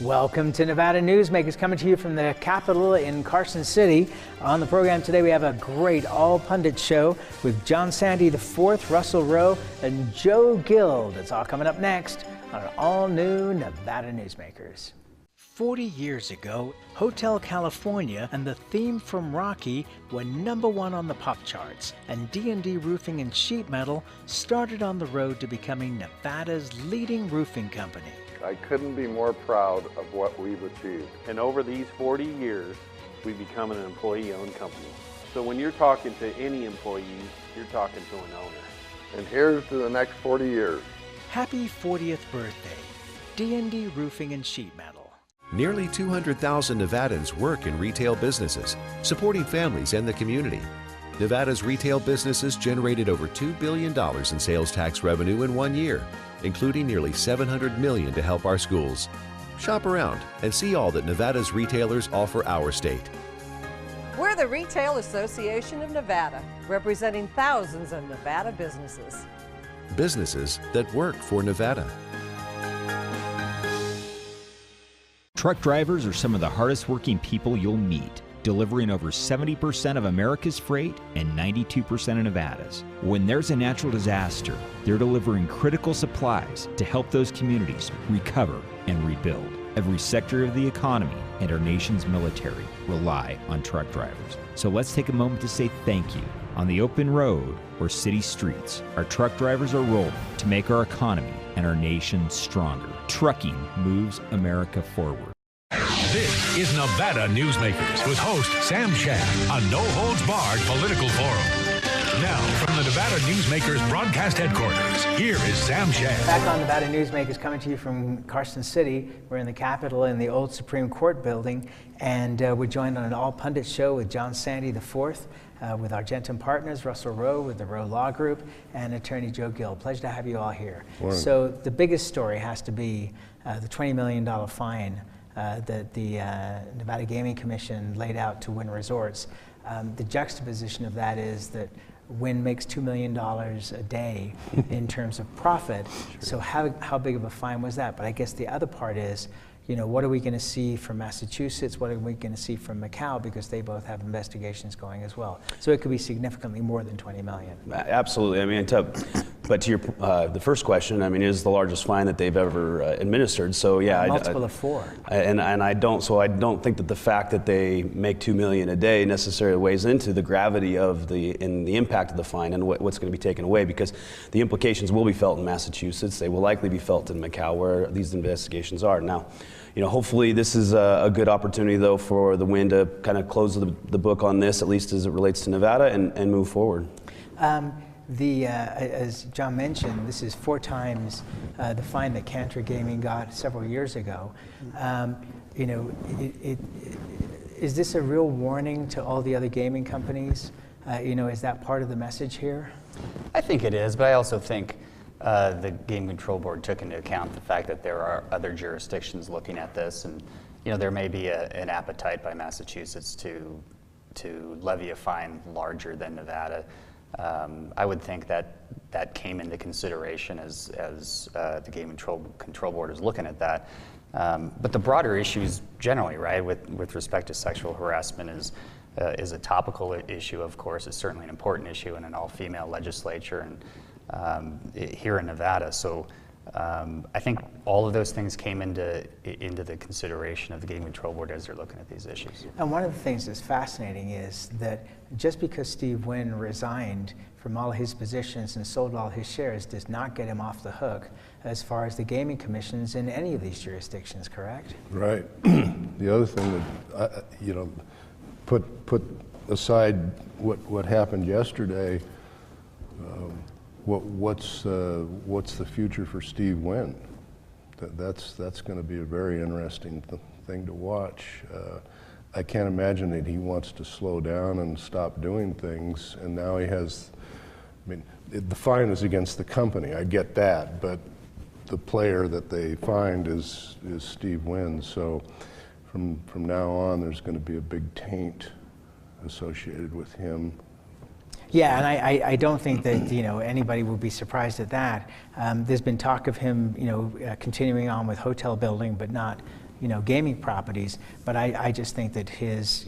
Welcome to Nevada Newsmakers, coming to you from the Capitol in Carson City. On the program today, we have a great all Pundits show with Sande IV, Russell Rowe, and Joe Gill. It's all coming up next on an all-new Nevada Newsmakers. 40 years ago, Hotel California and the theme from Rocky were #1 on the pop charts, and D&D Roofing and Sheet Metal started on the road to becoming Nevada's leading roofing company. I couldn't be more proud of what we've achieved. And over these 40 years, we've become an employee-owned company. So when you're talking to any employee, you're talking to an owner. And here's to the next 40 years. Happy 40th birthday, D&D Roofing and Sheet Metal. Nearly 200,000 Nevadans work in retail businesses, supporting families and the community. Nevada's retail businesses generated over $2 billion in sales tax revenue in 1 year, including nearly $700 million to help our schools. Shop around and see all that Nevada's retailers offer our state. We're the Retail Association of Nevada, representing thousands of Nevada businesses. Businesses that work for Nevada. Truck drivers are some of the hardest working people you'll meet, delivering over 70% of America's freight and 92% of Nevada's. When there's a natural disaster, they're delivering critical supplies to help those communities recover and rebuild. Every sector of the economy and our nation's military rely on truck drivers. So let's take a moment to say thank you. On the open road or city streets, our truck drivers are rolling to make our economy and our nation stronger. Trucking moves America forward. This is Nevada Newsmakers with host Sam Shad, a no-holds-barred political forum. Now, from the Nevada Newsmakers broadcast headquarters, here is Sam Shad. Back on Nevada Newsmakers, coming to you from Carson City. We're in the Capitol in the old Supreme Court building, and we're joined on an all Pundits show with Sande IV, with Argentum partners, Russell Rowe with the Rowe Law Group, and attorney Joe Gill. Pleasure to have you all here. Morning. So the biggest story has to be the $20 million fine that the Nevada Gaming Commission laid out to Wynn Resorts. The juxtaposition of that is that Wynn makes $2 million a day in terms of profit. Sure. So how big of a fine was that? But I guess the other part is, you know, what are we going to see from Massachusetts? What are we going to see from Macau? Because they both have investigations going as well. So it could be significantly more than $20 million. Absolutely. I mean, but to your the first question, I mean, it is the largest fine that they've ever administered. So yeah, multiple of 4. And I don't think that the fact that they make $2 million a day necessarily weighs into the gravity of the impact of the fine and what's going to be taken away, because the implications will be felt in Massachusetts. They will likely be felt in Macau, where these investigations are now. You know, hopefully this is a good opportunity, though, for the Wynn to kind of close the book on this, at least as it relates to Nevada, and move forward. As John mentioned, this is 4 times the fine that Cantor Gaming got several years ago. You know, is this a real warning to all the other gaming companies? You know, is that part of the message here? I think it is, but I also think the Game Control Board took into account the fact that there are other jurisdictions looking at this, and you know, there may be an appetite by Massachusetts to levy a fine larger than Nevada. I would think that came into consideration as the Game Control Board is looking at that. But the broader issues generally, right, with respect to sexual harassment is a topical issue. Of course, it's certainly an important issue in an all-female legislature and here in Nevada. So I think all of those things came into the consideration of the Game Control Board as they're looking at these issues. And one of the things that's fascinating is that just because Steve Wynn resigned from all his positions and sold all his shares does not get him off the hook as far as the gaming commissions in any of these jurisdictions, correct? Right. The other thing that, you know, put aside what happened yesterday, what's the future for Steve Wynn? That's going to be a very interesting thing to watch. I can't imagine that he wants to slow down and stop doing things, and now he has. I mean, the fine is against the company. I get that, but the player that they fined is Steve Wynn. So from now on, there's going to be a big taint associated with him. Yeah, and I don't think that, you know, anybody would be surprised at that. There's been talk of him, you know, continuing on with hotel building, but not gaming properties. But I just think that his,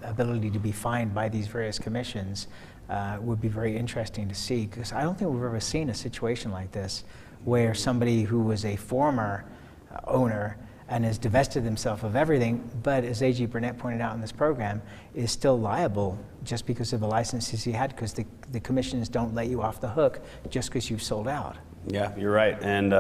ability to be fined by these various commissions would be very interesting to see, because I don't think we've ever seen a situation like this where somebody who was a former owner and has divested himself of everything, but as A.G. Burnett pointed out in this program, is still liable just because of the licenses he had, because the commissions don't let you off the hook just because you've sold out. Yeah, you're right. And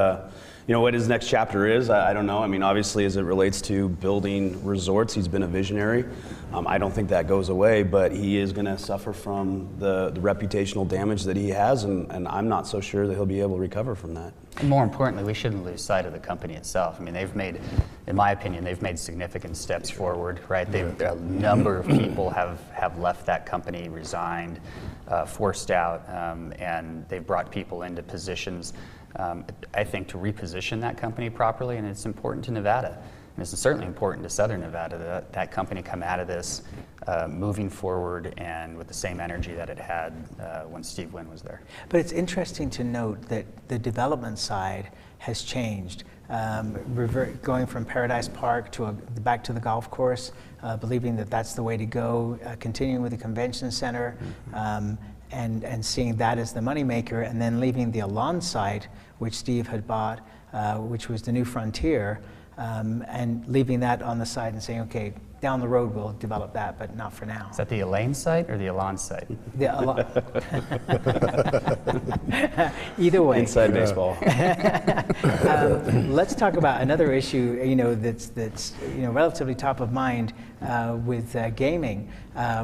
what his next chapter is, I don't know. I mean, obviously, as it relates to building resorts, he's been a visionary. I don't think that goes away, but he is going to suffer from the reputational damage that he has, and I'm not so sure that he'll be able to recover from that. And more importantly, we shouldn't lose sight of the company itself. I mean, they've made, in my opinion, they've made significant steps forward, right? A number of people have left that company, resigned, forced out, and they've brought people into positions, I think, to reposition that company properly, and it's important to Nevada. And it's certainly important to Southern Nevada that company come out of this moving forward and with the same energy that it had when Steve Wynn was there. But it's interesting to note that the development side has changed. Going from Paradise Park back to the golf course, believing that that's the way to go, continuing with the convention center, and seeing that as the moneymaker, and then leaving the Alon site, which Steve had bought, which was the New Frontier, and leaving that on the side and saying, okay, down the road we'll develop that, but not for now. Is that the Elaine site or the Alon site? Either way. Inside baseball. Let's talk about another issue, that's relatively top of mind with gaming,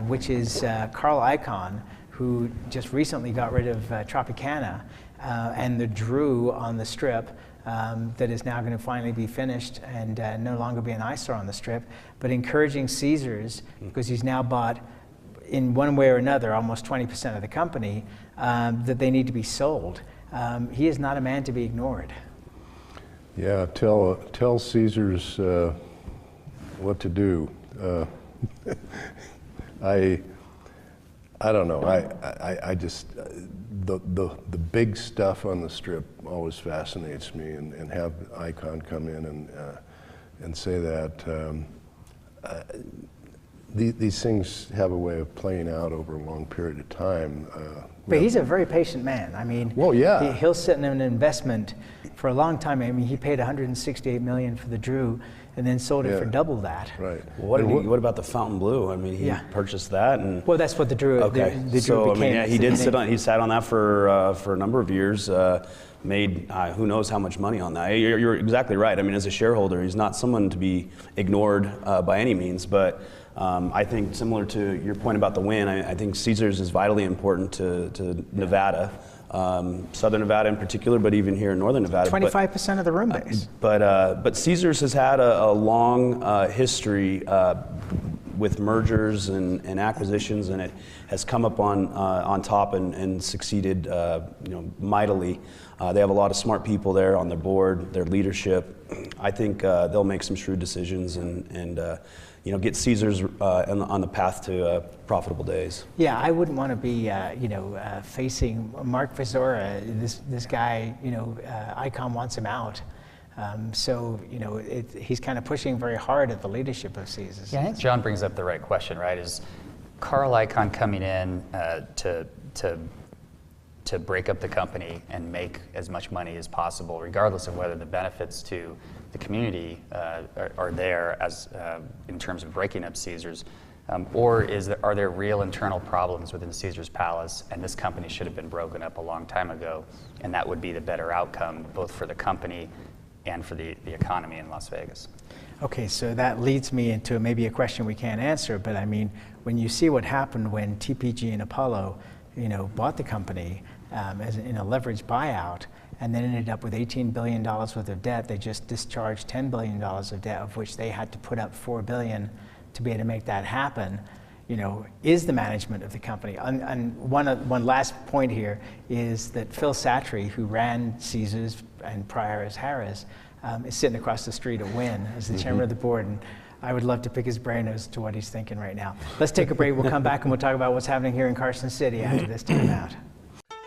which is Carl Icahn, who just recently got rid of Tropicana and the Drew on the Strip. That is now going to finally be finished and no longer be an eyesore on the Strip, but encouraging Caesars, because he's now bought, in one way or another, almost 20% of the company, that they need to be sold. He is not a man to be ignored. Yeah, tell Caesars what to do. I don't know. I just the big stuff on the Strip always fascinates me, and have Icahn come in and say that these things have a way of playing out over a long period of time. But he's a very patient man. I mean, well, yeah. He'll sit in an investment for a long time. I mean, he paid $168 million for the Drew, and then sold it for double that. Right. What about the Fontainebleau? I mean, he purchased that, and well, that's what the Drew. Okay. The Drew became. He sat on that for a number of years. Made who knows how much money on that. You're exactly right. I mean, as a shareholder, he's not someone to be ignored by any means. But I think, similar to your point about the Wynn, I think Caesars is vitally important to Nevada. Southern Nevada in particular, but even here in Northern Nevada. 25% of the room base. But Caesars has had a long history with mergers and acquisitions, and it has come up on top and succeeded mightily. They have a lot of smart people there on their board, their leadership. I think they'll make some shrewd decisions and get Caesars on the path to profitable days. Yeah, I wouldn't want to be, facing Mark Vizora. This guy, Icahn wants him out. He's kind of pushing very hard at the leadership of Caesars. Yeah, I think John brings up the right question, right? Is Carl Icahn coming in to break up the company and make as much money as possible, regardless of whether the benefits to the community are there as in terms of breaking up Caesars, or are there real internal problems within Caesars Palace, and this company should have been broken up a long time ago, and that would be the better outcome both for the company and for the economy in Las Vegas. Okay, so that leads me into maybe a question we can't answer, but I mean, when you see what happened when TPG and Apollo, bought the company in a leveraged buyout, and then ended up with $18 billion worth of debt. They just discharged $10 billion of debt, of which they had to put up $4 billion to be able to make that happen. Is the management of the company. And one last point here is that Phil Satry, who ran Caesars and prior as Harris, is sitting across the street at Wynn as the chairman of the board. And I would love to pick his brain as to what he's thinking right now. Let's take a break. We'll come back and we'll talk about what's happening here in Carson City after this timeout.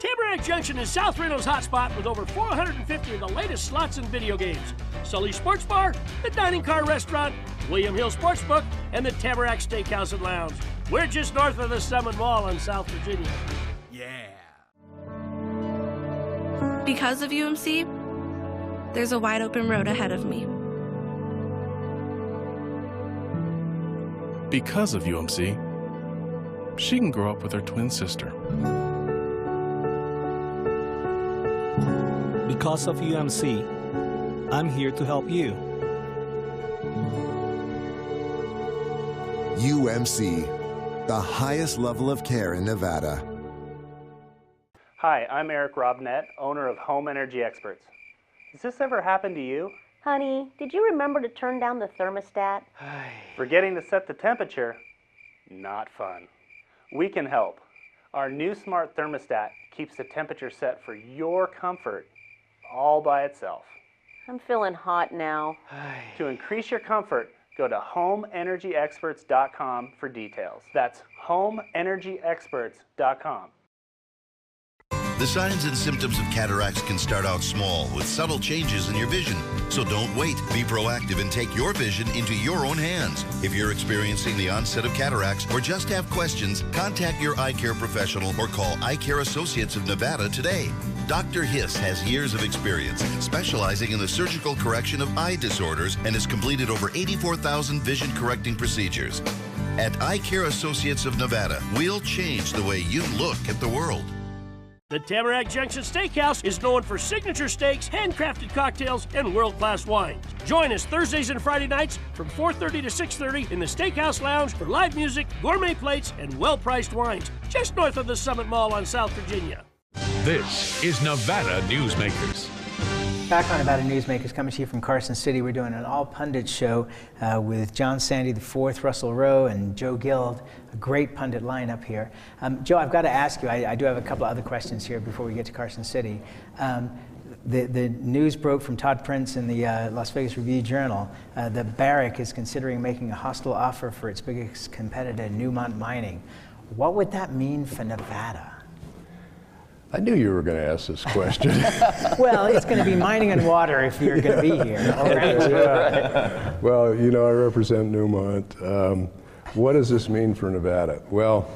Tim Tamarack Junction is South Reno's hotspot with over 450 of the latest slots and video games. Sully Sports Bar, the Dining Car Restaurant, William Hill Sportsbook, and the Tamarack Steakhouse and Lounge. We're just north of the Summit Mall in South Virginia. Yeah. Because of UMC, there's a wide open road ahead of me. Because of UMC, she can grow up with her twin sister. Because of UMC, I'm here to help you. UMC, the highest level of care in Nevada. Hi, I'm Eric Robnett, owner of Home Energy Experts. Has this ever happened to you? Honey, did you remember to turn down the thermostat? Forgetting to set the temperature? Not fun. We can help. Our new smart thermostat keeps the temperature set for your comfort all by itself. I'm feeling hot now. To increase your comfort, go to homeenergyexperts.com for details. That's homeenergyexperts.com. The signs and symptoms of cataracts can start out small with subtle changes in your vision. So don't wait. Be proactive and take your vision into your own hands. If you're experiencing the onset of cataracts or just have questions, contact your eye care professional or call Eye Care Associates of Nevada today. Dr. Hiss has years of experience specializing in the surgical correction of eye disorders and has completed over 84,000 vision correcting procedures. At Eye Care Associates of Nevada, we'll change the way you look at the world. The Tamarack Junction Steakhouse is known for signature steaks, handcrafted cocktails, and world-class wines. Join us Thursdays and Friday nights from 4:30 to 6:30 in the Steakhouse Lounge for live music, gourmet plates, and well-priced wines, just north of the Summit Mall on South Virginia. This is Nevada Newsmakers. Back on Nevada Newsmakers, coming to you from Carson City. We're doing an all pundit show with John Sande IV, Russell Rowe, and Joe Gild. A great pundit lineup here. Joe, I've got to ask you, I do have a couple of other questions here before we get to Carson City. The news broke from Todd Prince in the Las Vegas Review-Journal that Barrick is considering making a hostile offer for its biggest competitor, Newmont Mining. What would that mean for Nevada? I knew you were going to ask this question. Well, it's going to be mining and water if you're going to be here. Right? Well, you know, I represent Newmont. What does this mean for Nevada? Well,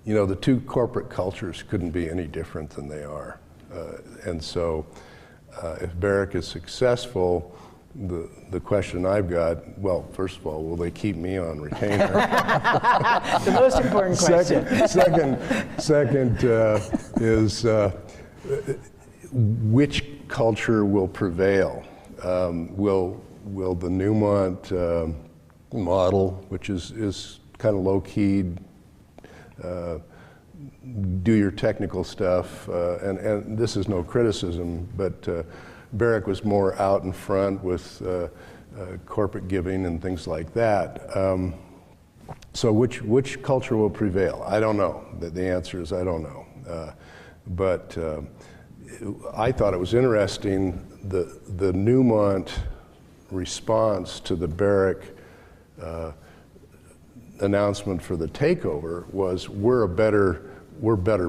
you know, the two corporate cultures couldn't be any different than they are. And so if Barrick is successful, the question I've got, well, first of all, will they keep me on retainer? The most important question. Second is which culture will prevail? Will the Newmont model, which is kind of low-keyed, do your technical stuff, and this is no criticism, but Barrick was more out in front with corporate giving and things like that. So which culture will prevail? I don't know. The answer is I don't know. But I thought it was interesting, the Newmont response to the Barrick announcement for the takeover was we're better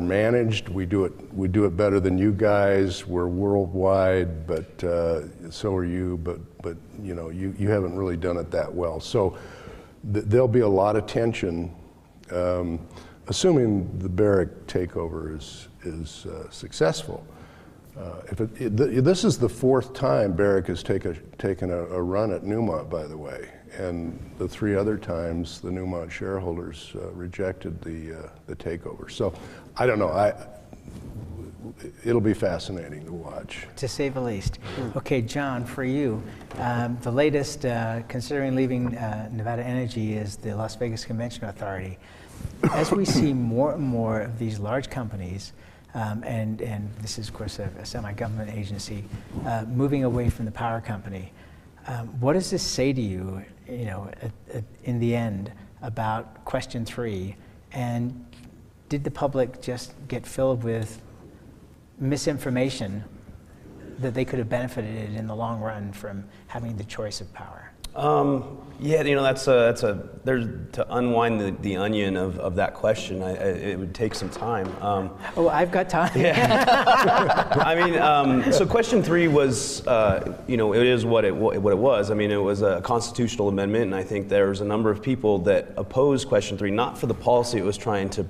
managed. We do it better than you guys. We're worldwide, but so are you. But you know, you haven't really done it that well. So there'll be a lot of tension, assuming the Barrick takeover is successful. This is the fourth time Barrick has taken a run at Newmont, by the way, and the three other times the Newmont shareholders rejected the takeover. So I don't know. It'll be fascinating to watch, to say the least. Okay, John, for you, the latest considering leaving Nevada Energy is the Las Vegas Convention Authority. As we see more and more of these large companies, and this is, of course, a semi-government agency, moving away from the power company. What does this say to you, in the end, about question 3? And did the public just get filled with misinformation that they could have benefited in the long run from having the choice of power? Yeah, that's there's to unwind the onion of that question. It would take some time. I've got time. Yeah. I mean, so question 3 was, it is what it was. I mean, it was a constitutional amendment, and I think there was a number of people that opposed question 3, not for the policy it was trying to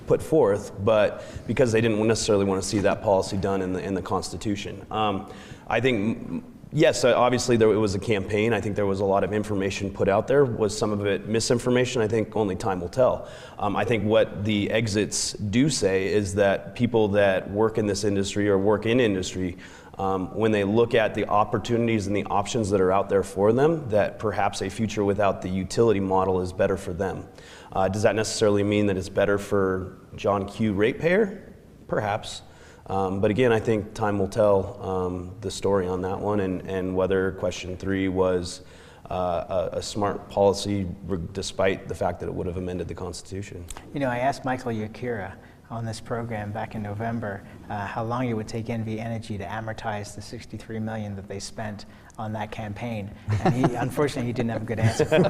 put forth, but because they didn't necessarily want to see that policy done in the Constitution. I think. Yes, obviously it was a campaign. I think there was a lot of information put out there. Was some of it misinformation? I think only time will tell. I think what the exits do say is that people that work in this industry or work in industry, when they look at the opportunities and the options that are out there for them, that perhaps a future without the utility model is better for them. Does that necessarily mean that it's better for John Q. ratepayer? Perhaps. But again, I think time will tell the story on that one, and whether question 3 was a smart policy, despite the fact that it would have amended the Constitution. I asked Michael Yakira on this program back in November how long it would take NV Energy to amortize the $63 million that they spent on that campaign, and unfortunately he didn't have a good answer for me.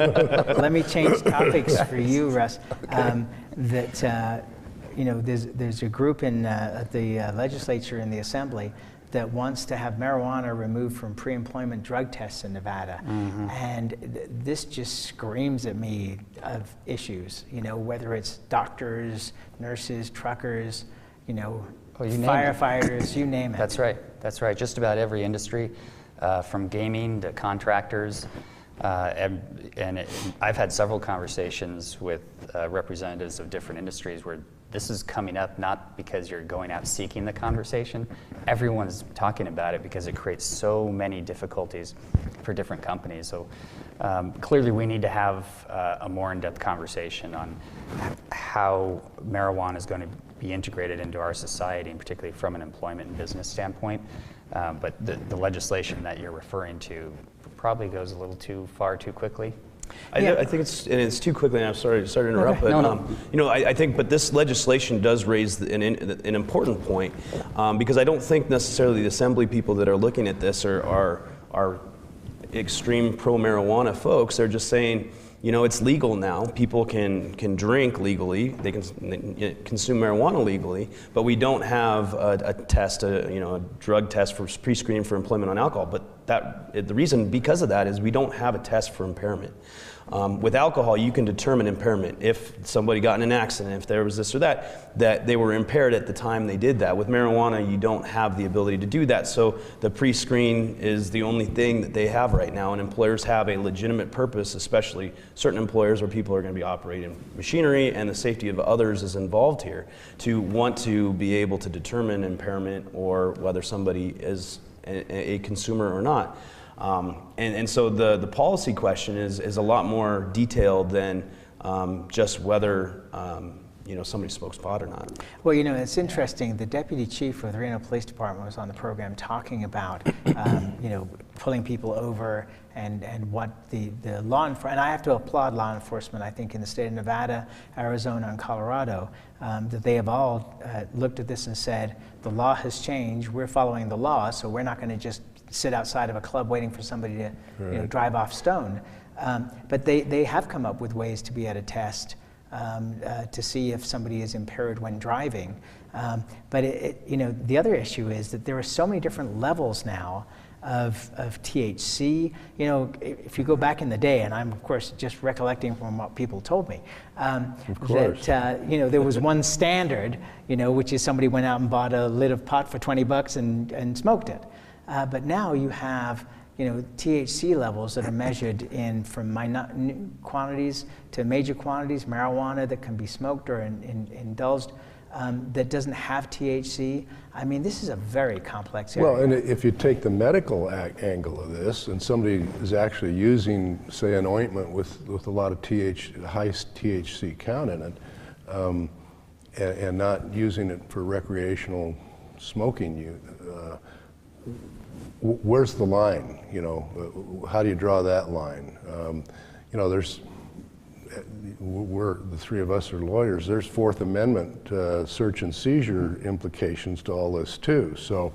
Let me change topics for you, Russ. There's a group in the legislature in the Assembly that wants to have marijuana removed from pre-employment drug tests in Nevada. Mm-hmm. And this just screams at me of issues, whether it's doctors, nurses, truckers, firefighters, you name it. That's right. Just about every industry, from gaming to contractors. I've had several conversations with representatives of different industries where this is coming up not because you're going out seeking the conversation. Everyone's talking about it because it creates so many difficulties for different companies. So clearly we need to have a more in-depth conversation on how marijuana is going to be integrated into our society, and particularly from an employment and business standpoint. But the legislation that you're referring to probably goes a little too far too quickly. I think it's too quickly, and I'm sorry to interrupt, okay. But I think, but this legislation does raise an important point, because I don't think necessarily the Assembly people that are looking at this are extreme pro-marijuana folks. They're just saying, it's legal now. People can drink legally. They can consume marijuana legally, but we don't have a test, a drug test for pre-screening for employment on alcohol. But the reason because of that is we don't have a test for impairment. With alcohol, you can determine impairment. If somebody got in an accident, if there was this or that they were impaired at the time they did that. With marijuana, you don't have the ability to do that. So the pre-screen is the only thing that they have right now, and employers have a legitimate purpose, especially certain employers where people are going to be operating machinery and the safety of others is involved here, to want to be able to determine impairment or whether somebody is a consumer or not. And so the policy question is a lot more detailed than just whether somebody smokes pot or not. Well, it's interesting. The deputy chief of the Reno Police Department was on the program talking about pulling people over and what the law enforcement, and I have to applaud law enforcement, I think in the state of Nevada, Arizona, and Colorado, that they have all looked at this and said, the law has changed, we're following the law, so we're not going to just sit outside of a club waiting for somebody to drive off stone. But they have come up with ways to be at a test to see if somebody is impaired when driving. But the other issue is that there are so many different levels now of THC. If you go back in the day, and I'm of course just recollecting from what people told me, that there was one standard, which is somebody went out and bought a lid of pot for $20 and smoked it. But now you have THC levels that are measured in from minor quantities to major quantities, marijuana that can be smoked or indulged that doesn't have THC. I mean, this is a very complex area. Well, and if you take the medical angle of this, and somebody is actually using, say, an ointment with a lot of high THC count in it, and not using it for recreational smoking, where's the line? How do you draw that line? We're the three of us are lawyers. There's Fourth Amendment search and seizure implications to all this too. So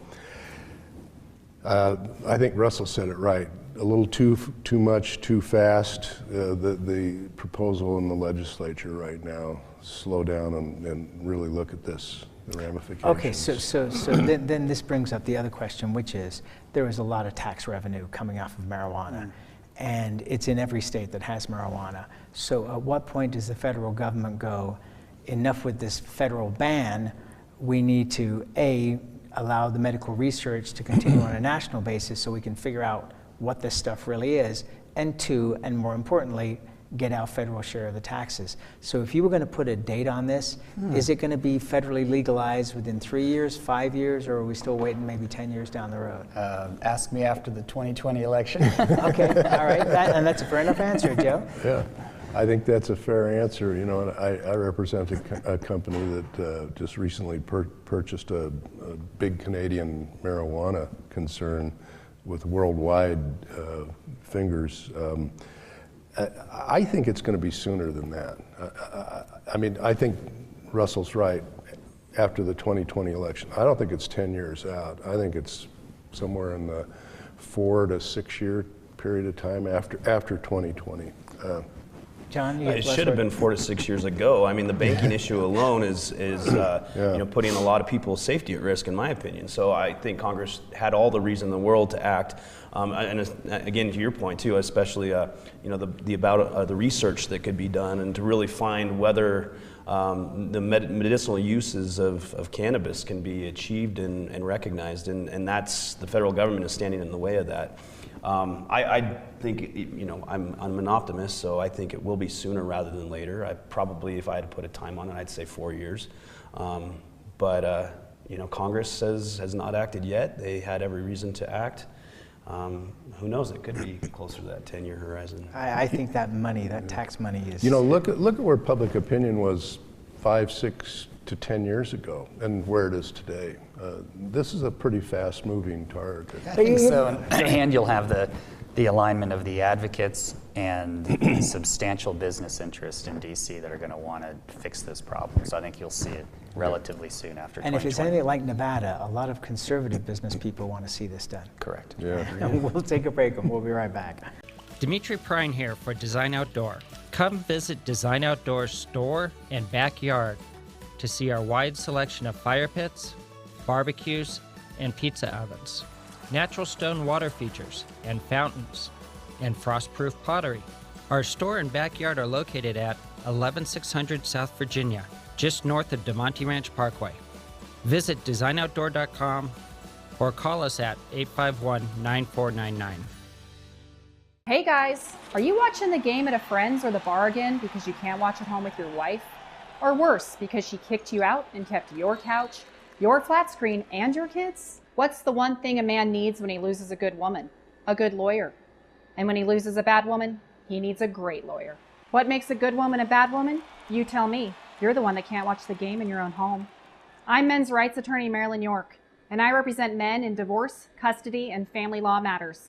I think Russell said it right. a little too much, too fast. The proposal in the legislature right now, slow down and really look at this, the ramifications. Okay, so then this brings up the other question, which is there is a lot of tax revenue coming off of marijuana, and it's in every state that has marijuana. So at what point does the federal government go, enough with this federal ban, we need to, A, allow the medical research to continue on a national basis so we can figure out what this stuff really is, and two, and more importantly, get our federal share of the taxes. So if you were going to put a date on this, is it going to be federally legalized within 3 years, 5 years, or are we still waiting maybe 10 years down the road? Ask me after the 2020 election. Okay, all right, and that's a fair enough answer, Joe. Yeah, I think that's a fair answer. You know, I represent a company that just recently purchased a big Canadian marijuana concern with worldwide fingers. I think it's going to be sooner than that. I mean, I think Russell's right after the 2020 election. I don't think it's 10 years out. I think it's somewhere in the 4 to 6 year period of time after 2020. John, it should have been 4 to 6 years ago. I mean, the banking issue alone is you know, putting a lot of people's safety at risk, in my opinion. So I think Congress had all the reason in the world to act. And again, to your point too, especially you know, the research that could be done, and to really find whether the medicinal uses of cannabis can be achieved and recognized, and that's, the federal government is standing in the way of that. I think, you know, I'm an optimist, so I think it will be sooner rather than later. I probably, if I had to put a time on it, I'd say 4 years. But you know, Congress has not acted yet. They had every reason to act. Who knows? It could be closer to that 10-year horizon. I think that money, that tax money is... You know, look at where public opinion was 5, 6 to 10 years ago and where it is today. This is a pretty fast-moving target. I think so, and you'll have the alignment of the advocates and substantial business interest in DC that are going to want to fix this problem. So I think you'll see it relatively soon after 2020. And if it's anything like Nevada, a lot of conservative business people want to see this done. Correct. Yeah. We'll take a break and we'll be right back. Dimitri Prine here for Design Outdoor. Come visit Design Outdoor's store and backyard to see our wide selection of fire pits, barbecues, and pizza ovens, natural stone water features and fountains, and frost-proof pottery. Our store and backyard are located at 11600 South Virginia, just north of DeMonte Ranch Parkway. Visit designoutdoor.com or call us at 851-9499. Hey guys, are you watching the game at a friend's or the bar again because you can't watch at home with your wife? Or worse, because she kicked you out and kept your couch, your flat screen, and your kids? What's the one thing a man needs when he loses a good woman? A good lawyer. And when he loses a bad woman, he needs a great lawyer. What makes a good woman a bad woman? You tell me. You're the one that can't watch the game in your own home. I'm men's rights attorney Marilyn York, and I represent men in divorce, custody, and family law matters.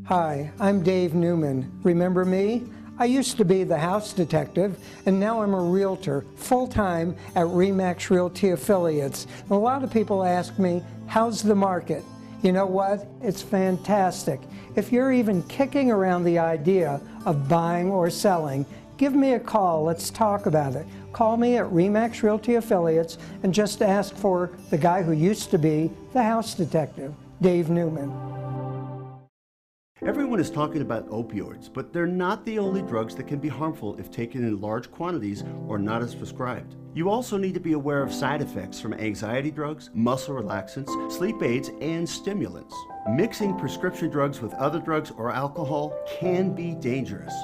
Hi, I'm Dave Newman. Remember me? I used to be the house detective, and now I'm a realtor, full-time at RE/MAX Realty Affiliates. And a lot of people ask me, how's the market? You know what? It's fantastic. If you're even kicking around the idea of buying or selling, give me a call. Let's talk about it. Call me at RE/MAX Realty Affiliates and just ask for the guy who used to be the house detective, Dave Newman. Everyone is talking about opioids, but they're not the only drugs that can be harmful if taken in large quantities or not as prescribed. You also need to be aware of side effects from anxiety drugs, muscle relaxants, sleep aids, and stimulants. Mixing prescription drugs with other drugs or alcohol can be dangerous.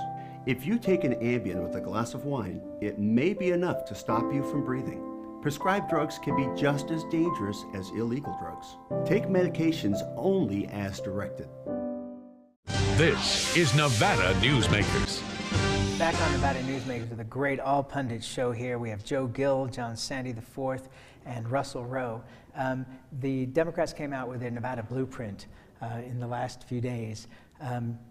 If you take an Ambien with a glass of wine, it may be enough to stop you from breathing. Prescribed drugs can be just as dangerous as illegal drugs. Take medications only as directed. This is Nevada Newsmakers. Back on Nevada Newsmakers with a great all pundits show here. We have Joe Gill, John Sande IV, and Russell Rowe. The Democrats came out with their Nevada blueprint in the last few days.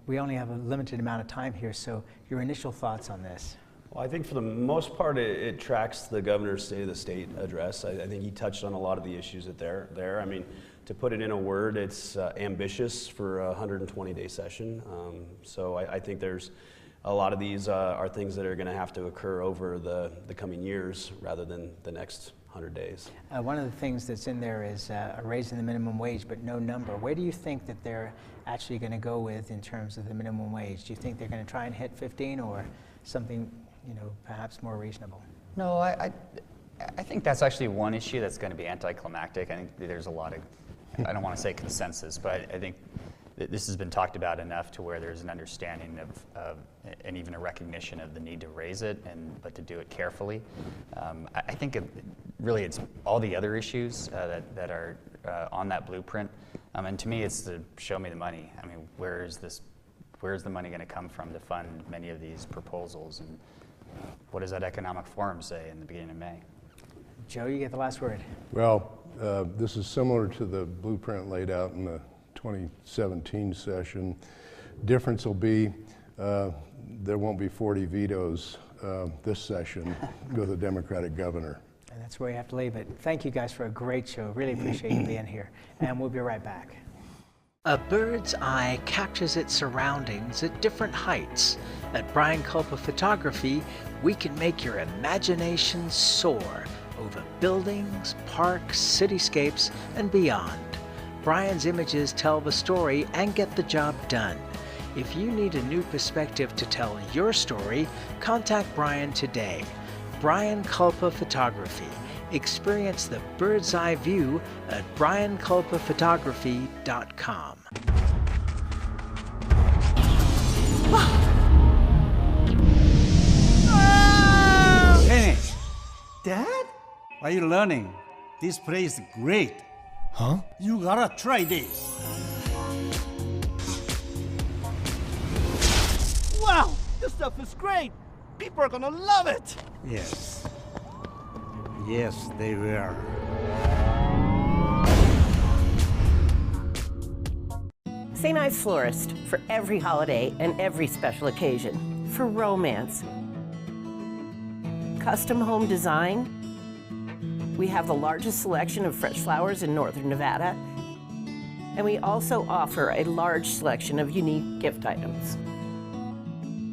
We only have a limited amount of time here, so your initial thoughts on this? Well, I think for the most part, it tracks the governor's State of the State address. I think he touched on a lot of the issues that there. I mean, to put it in a word, it's ambitious for a 120-day session. So I think there's a lot of these are things that are going to have to occur over the coming years rather than the next 100 days. One of the things that's in there is raising the minimum wage, but no number. Where do you think that they're actually going to go with in terms of the minimum wage? Do you think they're going to try and hit 15 or something, perhaps more reasonable? No, I think that's actually one issue that's going to be anticlimactic. I think there's a lot of, I don't want to say consensus, but I think that this has been talked about enough to where there's an understanding of and even a recognition of the need to raise it, but to do it carefully. I think really it's all the other issues that are on that blueprint. And to me, it's to show me the money. I mean, where's the money going to come from to fund many of these proposals? And what does that economic forum say in the beginning of May? Joe, you get the last word. Well, this is similar to the blueprint laid out in the 2017 session. Difference will be there won't be 40 vetoes this session with a Democratic governor. And that's where you have to leave it. Thank you guys for a great show. Really appreciate you being here. And we'll be right back. A bird's eye captures its surroundings at different heights. At Brian Culpa Photography, we can make your imagination soar over buildings, parks, cityscapes, and beyond. Brian's images tell the story and get the job done. If you need a new perspective to tell your story, contact Brian today. Brian Culpa Photography. Experience the bird's eye view at brianculpaphotography.com. Hey, Dad? Are you learning? This place is great. Huh? You gotta try this. Wow, this stuff is great. People are gonna love it. Yes. Yes, they will. St. Ives Florist for every holiday and every special occasion. For romance. Custom home design. We have the largest selection of fresh flowers in northern Nevada. And we also offer a large selection of unique gift items.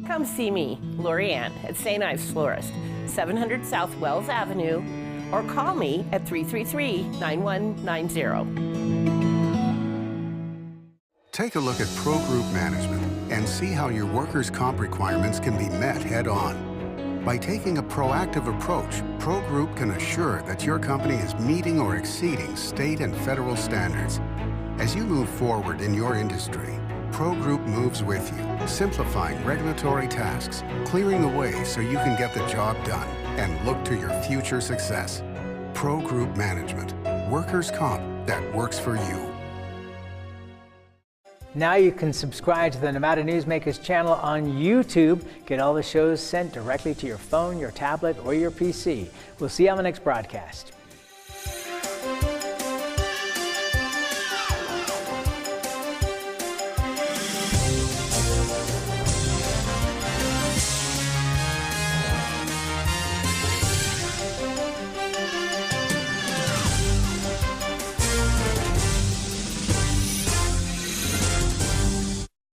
Come see me, Lori Ann, at St. Ives Florist, 700 South Wells Avenue, or call me at 333-9190. Take a look at Pro Group Management and see how your workers' comp requirements can be met head-on. By taking a proactive approach, Pro Group can assure that your company is meeting or exceeding state and federal standards. As you move forward in your industry, Pro Group moves with you, simplifying regulatory tasks, clearing the way so you can get the job done and look to your future success. Pro Group Management, workers' comp that works for you. Now you can subscribe to the Nevada Newsmakers channel on YouTube. Get all the shows sent directly to your phone, your tablet, or your PC. We'll see you on the next broadcast.